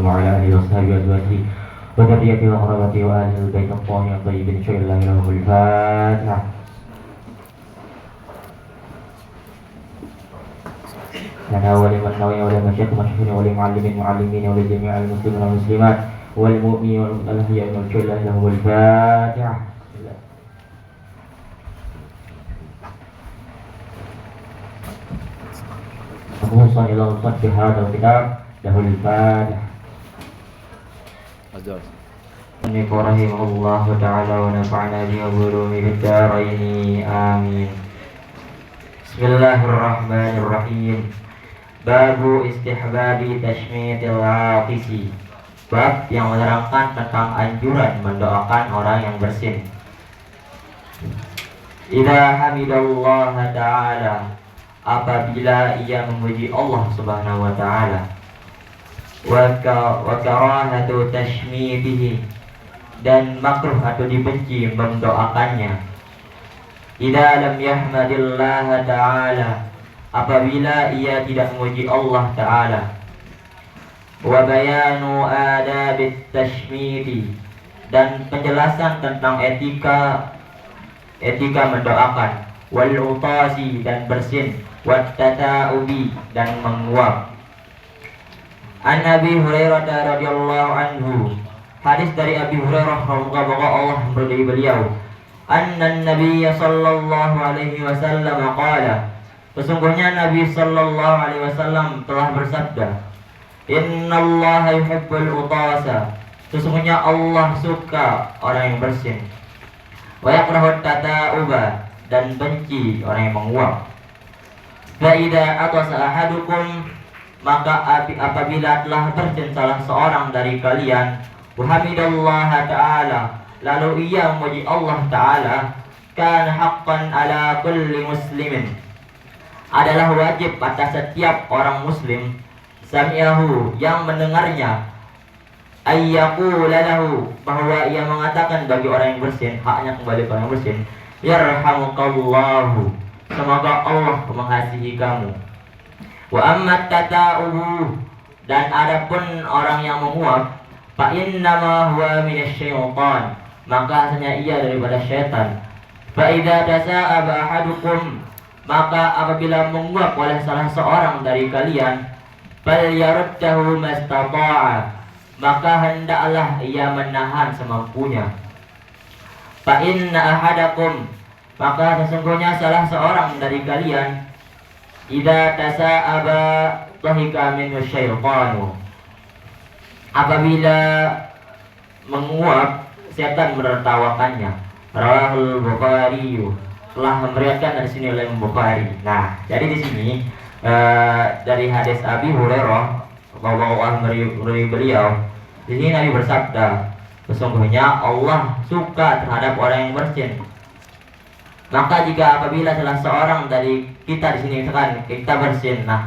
وعلى آله وصحبه وأزواجه وذريته وقرابته وأهل البيت الطاهرين الطيبين شكرا لله لهم الفاتحة. لنا ولمن نوي ولمشايخ مشايخنا ولمعلمين معلمين ولجميع المسلمين والمسلمات والمؤمنين والأحياء شكرا لله لهم الفاتحة. خصوصا إلى الصد في هذا الكتاب له الفاتحة. رحمه الله تعالى ونفعنا بعلومه في الدارين آمين. بسم الله الرحمن الرحيم. باب استحباب تشميت العاطس. Bab yang menerangkan tentang anjuran mendoakan orang yang bersin. Idza hamidallah ta'ala, apabila ia memuji Allah Subhanahu wa taala, wa karahatu tashmitihi, dan makruh atau dibenci mendoakannya. Idza lam yahmadillah ta'ala, apabila ia tidak memuji Allah taala. Wa bayanu adabit tashmiti, dan penjelasan tentang etika mendoakan. Wal utasi, dan bersin. Wat tata'ubi, dan menguap. An Abi Hurairah radhiyallahu anhu, hadis dari Abi Hurairah semoga Allah meridai beliau, anna Nabi sallallahu alaihi wasallam qala, sesungguhnya Nabi sallallahu alaihi wasallam telah bersabda, innallaha yuhibbul utasa, sesungguhnya Allah suka orang yang bersin. Wa yakrahu tata'uba, dan benci orang yang menguap. Fa idza atasa ahadukum, maka apabila telah bersin salah seorang dari kalian, wahamidallaha ta'ala, lalu ia memuji Allah ta'ala, kan haqqan ala kulli muslimin, adalah wajib atas setiap orang muslim, sami'ahu, yang mendengarnya, ayyaqula lahu, bahwa ia mengatakan bagi orang yang bersin, haknya kembali ke orang yang bersin, yarhamukallahu, semoga Allah mengasihi kamu. Wa amma tata'uhu, dan adapun orang yang menguap, fa innama huwa minasyaitan, maka hanya ia daripada syaitan. Fa idza tasa'aba ahadukum, maka apabila menguap oleh salah seorang dari kalian, falyaruddahu mastata'a, maka hendaklah ia menahan semampunya. Fa inna ahadakum, maka sesungguhnya salah seorang dari kalian, idza tasa'aba dhahika minhu syaitanu, apabila menguap setan menertawakannya. Rawahul Bukhari, telah meriwayatkan dari sini oleh Bukhari. Nah, jadi di sini dari hadis Abi Hurairah bahwa meridai beliau, di sini Nabi bersabda, sesungguhnya Allah suka terhadap orang yang bersin. Maka jika apabila salah seorang dari kita di sini, misalkan kita bersin, nah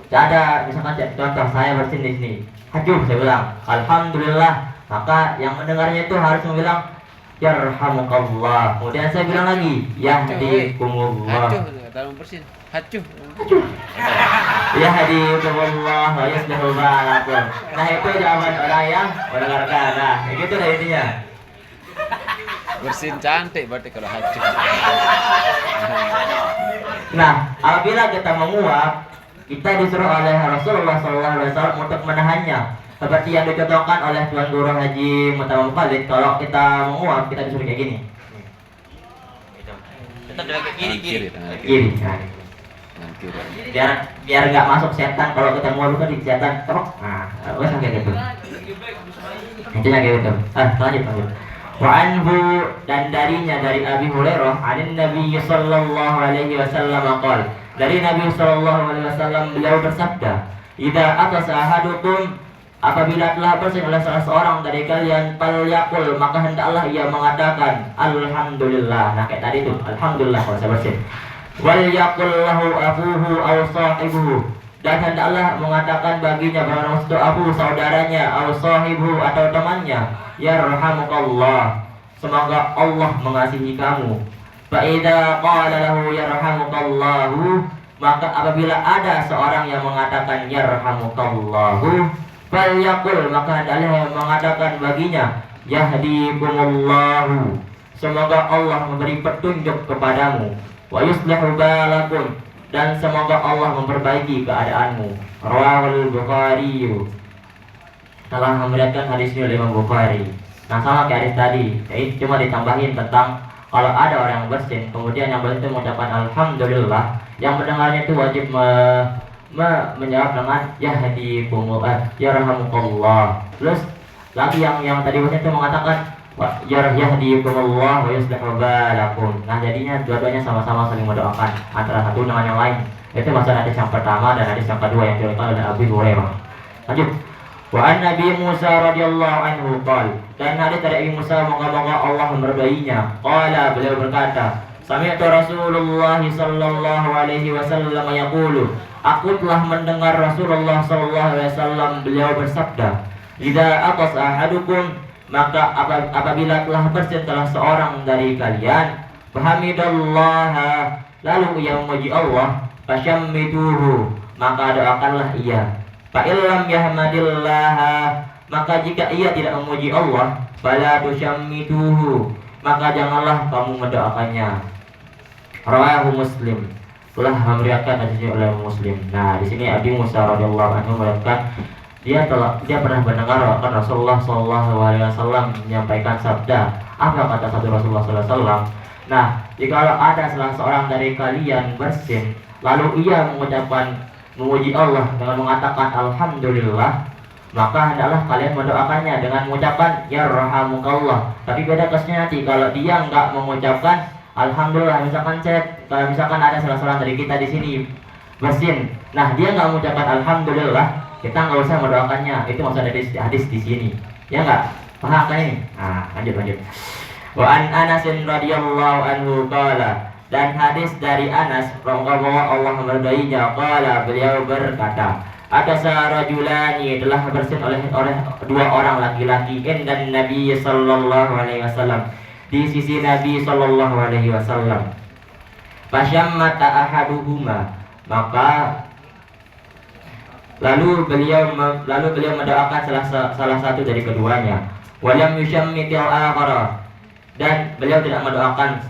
ada misalkan contoh saya bersin di sini, hajuh, saya bilang alhamdulillah, maka yang mendengarnya itu harus bilang yarhamukallah. Kemudian saya bilang lagi yahdikumullah. Dalam bersin, hajuh. Yahdikumullah wa yuslihu balakum. Nah, itu jawaban orang yang mendengarkan. Nah, begitu dah intinya. Bersin cantik berarti kalau hajuh. Nah, apabila kita menguap, kita disuruh oleh Rasulullah SAW untuk menahannya. Seperti yang dicontohkan oleh Tuan Guru Haji Mutamam Khalid, kalau kita menguap, kita disuruh kayak gini. Kita kayak kiri. Biar nggak masuk setan. Kalau kita menguap itu di setan terus. Nah, usah kayak gitu. Intinya kayak gitu. Lanjut. Wa anhu, dan darinya dari Abi Hurairah, anin Nabi sallallahu alaihi wasallam qala, dari Nabi sallallahu alaihi wasallam beliau bersabda, idza atasa ahadukum, apabila telah bersin oleh salah seorang dari kalian, falyaqul, maka hendaklah ia mengatakan alhamdulillah. Nah, kayak tadi itu alhamdulillah kalau saya bersin. Wal yaqul lahu afuhu aw sahibuhu, dan hendaklah mengatakan baginya bahwa itu abu, saudaranya, aw sahibu, atau temannya, yarhamukallah, semoga Allah mengasihi kamu. Fa idza qala lahu yarhamukallahu, maka apabila ada seorang yang mengatakan yarhamukallahu, Falyaqul, maka hendaklah mengatakan baginya, yahdikumullahu, semoga Allah memberi petunjuk kepadamu, wa yuslihu balakum, dan semoga Allah memperbaiki keadaanmu. Rawahul Bukhari, telah meriwayatkan hadis ini oleh Imam Bukhari. Nah, sama kayak hadis tadi, jadi cuma ditambahin tentang kalau ada orang yang bersin, kemudian yang bersin itu mengucapkan alhamdulillah, yang mendengarnya itu wajib menjawab dengan yahdikumullah, yarhamukallah. Terus lagi yang tadi bersin itu mengatakan yahdikumullah wa yuslihu balakum. Nah, jadinya dua-duanya sama-sama saling mendoakan antara satu dengan yang lain. Itu masalah hadis yang pertama dan hadis yang kedua yang diriwayatkan oleh Abu Hurairah. Lanjut. Wa an Nabi Musa radhiyallahu anhu qala, dan hadis dari Nabi Musa, moga-moga Allah meridainya, qala, beliau berkata, sami'tu Rasulullah sallallahu alaihi wasallam yaqulu, aku telah mendengar Rasulullah sallallahu alaihi wasallam beliau bersabda, idza aqas ahadukum, maka apabila telah bersin salah seorang dari kalian, fahamidallaha, lalu ia memuji Allah, fasyammituhu, maka doakanlah ia. Fa'illam yahmadillaha, maka jika ia tidak memuji Allah, fala tusyammituhu, maka janganlah kamu mendoakannya. Rawahu Muslim, telah meriwayatkan hadis oleh Muslim. Nah, di sini Abi Musa radhiyallahu anhu meriwayatkan dia pernah mendengar Rasulullah sallallahu alaihi wasallam menyampaikan sabda. Apa kata sabda Rasulullah sallallahu alaihi wasallam? Nah, jika ada salah seorang dari kalian bersin, lalu ia memuji Allah dengan mengatakan alhamdulillah, maka hendaklah kalian mendoakannya dengan mengucapkan yarhamukallah. Tapi beda kasusnya nanti kalau dia enggak mengucapkan alhamdulillah, kalau misalkan ada salah seorang dari kita di sini bersin, nah dia enggak mengucapkan alhamdulillah, kita enggak usah mendoakannya. Itu maksud hadis di sini. Ya enggak? Paham kan ini? Nah, lanjut. Wa an Anas radhiyallahu anhu qala, dan hadis dari Anas, semoga Allah meridainya, qala, beliau berkata, ada sarajulani, telah bersin oleh dua orang laki-laki, dan Nabi sallallahu alaihi wasallam, di sisi Nabi sallallahu alaihi wasallam. Fasyammata ahaduhuma, maka lalu beliau mendoakan salah satu dari keduanya. Walam yusyammitil akhara, dan beliau tidak mendoakan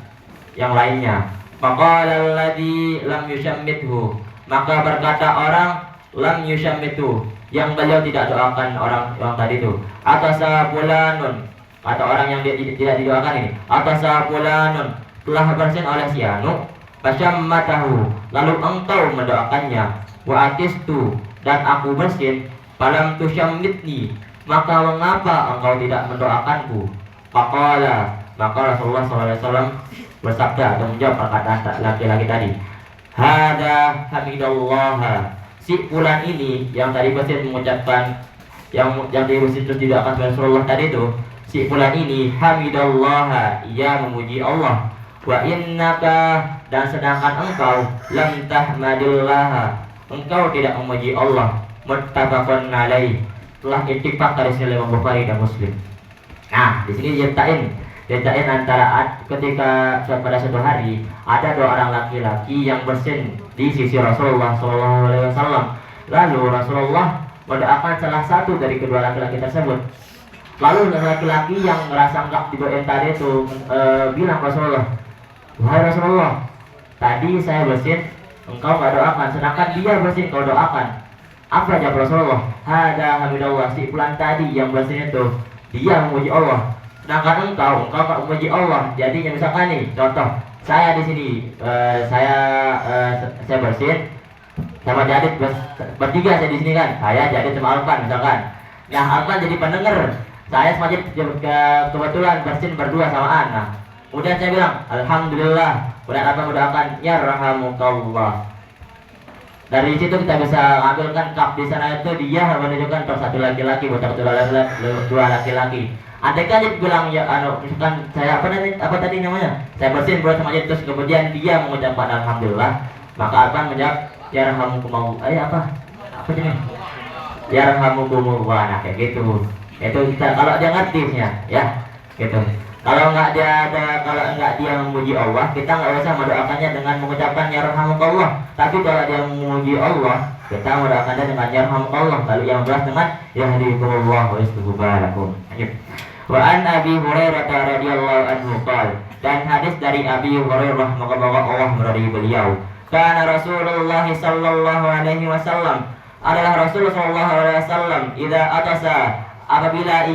yang lainnya. Faqala alladzi lam yusyammithu, maka berkata orang lam yusyammithu, yang beliau tidak doakan orang yang tadi itu, atasa fulanun, kata orang yang tidak didoakan ini, atasa fulanun, telah bersin oleh si anu, fasyammatahu, lalu engkau mendoakannya, wa atistu, dan aku bersin, falam tusyammitni, maka mengapa engkau tidak mendoakanku? Faqala, maka Rasulullah SAW bersabda atau menjawab perkataan laki-laki tadi, hada hamidallah, si fulan ini yang tadi bersin mengucapkan yang diusin terus didoakan oleh Rasulullah tadi itu, si fulan ini hamidallah, ia memuji Allah, wa innaka, dan sedangkan engkau lam tahmadillah, engkau tidak memuji Allah, muttafaqun alaih, telah ittifaq dari Imam Bukhari dan Muslim. Nah, di sini ceritain antara ketika pada suatu hari ada dua orang laki-laki yang bersin di sisi Rasulullah SAW. Lalu Rasulullah mendoakan salah satu dari kedua laki-laki tersebut. Lalu laki-laki yang merasa enggak didoain tadi itu bilang Rasulullah, wahai Rasulullah, tadi saya bersin, engkau enggak doakan, sedangkan dia bersin kau doakan. Apa jawab Rasulullah? Hada hamidallah, si fulan tadi yang bersin itu dia memuji Allah, sedangkan engkau enggak memuji Allah. Jadinya misalkan nih contoh, saya di sini saya bersin sama Jadid bertiga, saya di sini kan, saya Jadid sama Alvan misalkan. Nah, Alvan jadi pendengar, saya sama Jadid kebetulan bersin berdua samaan. Nah, kemudian saya bilang alhamdulillah, kemudian Alvan mendoakan yarhamukallah. Dari situ kita bisa ambilkan kap di sana itu dia menunjukkan satu laki-laki buat dua laki-laki. Andaikan dia bilang ya misalkan saya apa tadi namanya, saya bersin buat sama dia, terus kemudian dia mengucapkan alhamdulillah, maka akan menjawab yarhamukumullah, apa ini yarhamukumullah. Nah, kayak gitu. Itu kita kalau dia ngertinya ya gitu. Kalau enggak dia memuji Allah, kita enggak usah mendoakannya dengan mengucapkan yarhamukallah. Tapi kalau dia memuji Allah, Kita mendoakannya dengan yarhamukallah, lalu yang membalas dengan yahdikumullah wa yuslihu balakum. Wa an Abi Hurairah radhiyallahu anhu qala, dan hadis dari Abi Hurairah, moga-moga Allah meridai beliau, kana Rasulullah sallallahu alaihi wasallam, adalah Rasul sallallahu alaihi wasallam, idza atasa, apabila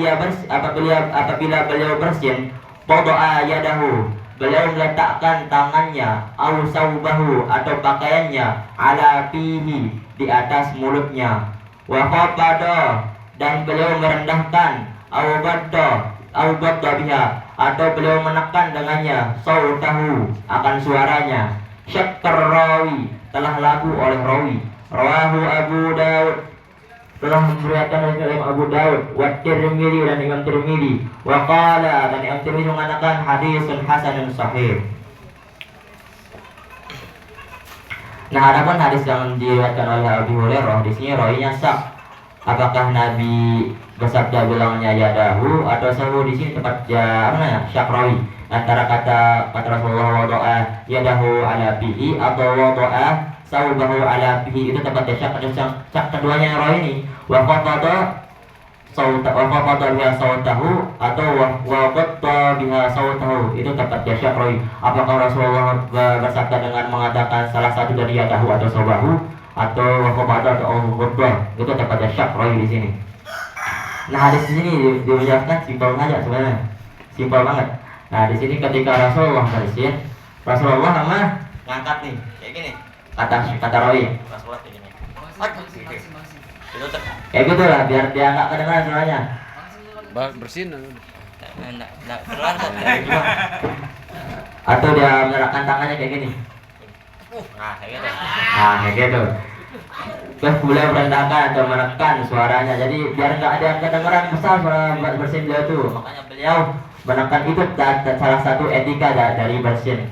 beliau bersin, wada'a yadahu, beliau meletakkan tangannya, au saubahu, atau pakaiannya, ala fihi, di atas mulutnya, wa khafada, dan beliau merendahkan, au badda biha, atau beliau menekan dengannya, sautahu, akan suaranya, syakkar rawi, telah lagu oleh rawi, rawahu Abu Daud, telah meriwayatkan oleh Imam Abu Daud, wa Tirmidzi, dan Imam Tirmidzi, wa qala, dan Imam Tirmidzi mengatakan hadisun hasanun sahih. Nah, adapun hadis yang diriwayatkan oleh Abu Hurairah, di sini rawinya sak. Apakah Nabi bersabda bilangnya yadahu atau sahu, di sini tempat syak rawi. Antara kata Rasulullah wada'a yadahu ala fihi atau wada'a saubahu ala fihi, itu tempatnya syak keduanya yang rawi ini. Wa qafada biha sautahu atau wa qatta biha sautahu, itu tempatnya syak rawi. Apakah Rasulullah bersabda dengan mengatakan salah satu dari yadahu atau saubahu, atau wa qafada atau qatta, itu tempatnya syak rawi di sini. Nah, hadis di sini dijelaskan simpel saja sebenarnya, simpel banget. Nah, di sini ketika Rasulullah bersin, Rasulullah ngangkat nih kayak gini, kata rawi, Rasulullah kayak gini, kayak gitu lah, biar dia nggak kedengaran suaranya. Bersin. Nggak keluar kok. Atau dia menyerahkan tangannya kayak gini. Nah, kayak gitu. Nah, kayak gitu. Terus beliau merendahkan atau menekan suaranya, jadi biar nggak ada yang kedengaran besar suara bersin beliau tuh. Makanya beliau menekan, itu salah satu etika dari bersin.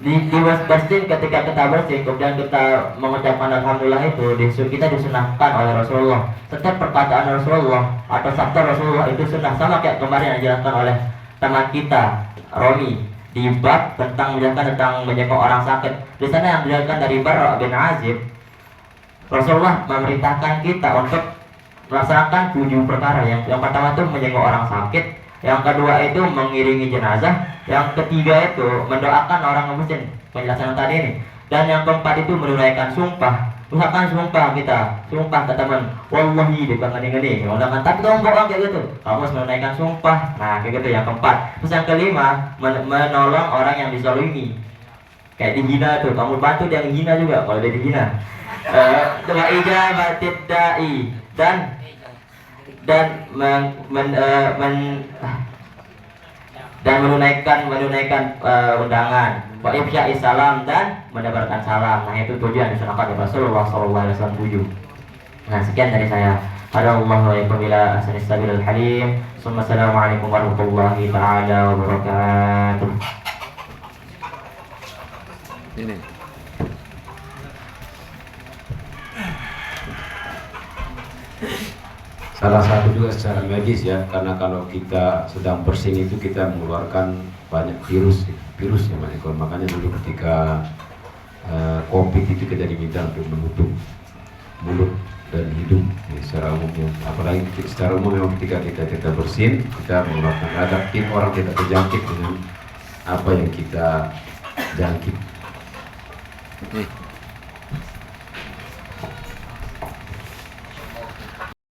Di bersin, ketika kita bersin kemudian kita mengucapkan alhamdulillah, itu kita disunahkan oleh Rasulullah. Setiap perkataan Rasulullah atau sabda Rasulullah itu sunnah, sama kayak kemarin yang dijelaskan oleh teman kita Romi di bab tentang menjelaskan tentang menjenguk orang sakit. Di sana yang dijelaskan dari Barra bin Azib, Rasulullah memerintahkan kita untuk melaksanakan 7 perkara. Yang pertama itu menjenguk orang sakit, yang kedua itu mengiringi jenazah, yang ketiga itu mendoakan orang muslim, penjelasan tadi ini, dan yang keempat itu menunaikan sumpah. Misalkan sumpah ke teman, wallahi di belakang ini, tapi kamu bohong kayak gitu, kamu harus menunaikan sumpah. Nah, kayak gitu yang keempat. Terus yang kelima, menolong orang yang dizalimi, kayak dihina tuh, kamu bantu dia menghina juga kalau dia dihina. Wa ijabatid da'i, dan menunaikan undangan, wa ifsya'i salam, dan menebarkan salam. Nah, itu tujuan disunahkan oleh Rasulullah SAW 7. Nah, sekian dari saya. Hadallahu wa ikum ila ahsanis sabilul halim. Assalamualaikum warahmatullahi taala wabarakatuh. Ini. Salah satu juga secara medis ya, karena kalau kita sedang bersin itu kita mengeluarkan banyak virus ya Mas Eko. Makanya dulu ketika COVID itu kita diminta untuk menutup mulut dan hidung ya, secara umum ya. Apalagi secara umum memang ketika kita bersin, kita mengeluarkan agar orang tidak terjangkit dengan apa yang kita jangkit.